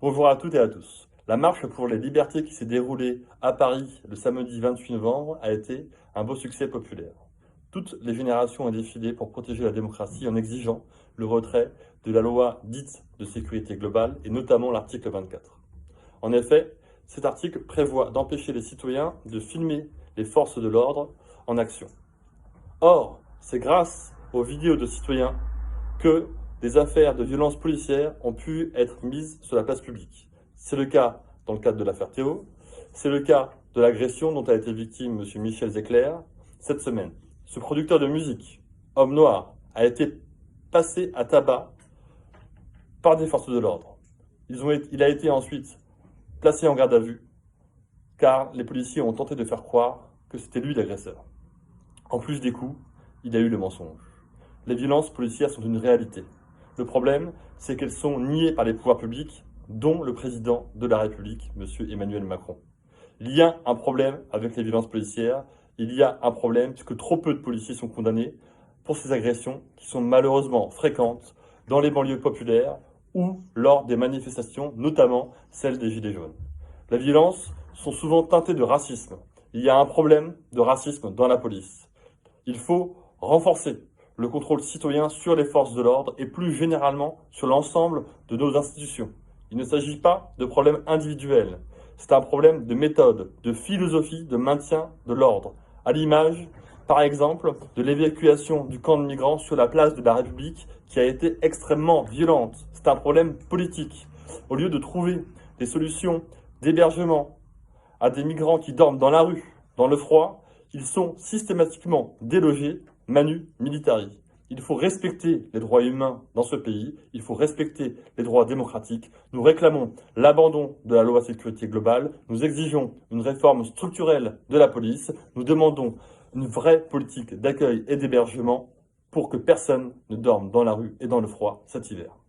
Bonjour à toutes et à tous. La marche pour les libertés qui s'est déroulée à Paris le samedi 28 novembre a été un beau succès populaire. Toutes les générations ont défilé pour protéger la démocratie en exigeant le retrait de la loi dite de sécurité globale et notamment l'article 24. En effet, cet article prévoit d'empêcher les citoyens de filmer les forces de l'ordre en action. Or, c'est grâce aux vidéos de citoyens que des affaires de violences policières ont pu être mises sur la place publique. C'est le cas dans le cadre de l'affaire Théo, c'est le cas de l'agression dont a été victime M. Michel Zecler cette semaine. Ce producteur de musique, homme noir, a été passé à tabac par des forces de l'ordre. Il a été ensuite placé en garde à vue, car les policiers ont tenté de faire croire que c'était lui l'agresseur. En plus des coups, il y a eu le mensonge. Les violences policières sont une réalité. Le problème, c'est qu'elles sont niées par les pouvoirs publics, dont le président de la République, M. Emmanuel Macron. Il y a un problème avec les violences policières, il y a un problème puisque trop peu de policiers sont condamnés pour ces agressions qui sont malheureusement fréquentes dans les banlieues populaires ou lors des manifestations, notamment celles des Gilets jaunes. Les violences sont souvent teintées de racisme. Il y a un problème de racisme dans la police. Il faut renforcer le contrôle citoyen sur les forces de l'ordre et plus généralement sur l'ensemble de nos institutions. Il ne s'agit pas de problèmes individuels, c'est un problème de méthode, de philosophie de maintien de l'ordre, à l'image, par exemple, de l'évacuation du camp de migrants sur la place de la République qui a été extrêmement violente. C'est un problème politique. Au lieu de trouver des solutions d'hébergement à des migrants qui dorment dans la rue, dans le froid, ils sont systématiquement délogés manu militari. Il faut respecter les droits humains dans ce pays, il faut respecter les droits démocratiques. Nous réclamons l'abandon de la loi sécurité globale, nous exigeons une réforme structurelle de la police, nous demandons une vraie politique d'accueil et d'hébergement pour que personne ne dorme dans la rue et dans le froid cet hiver.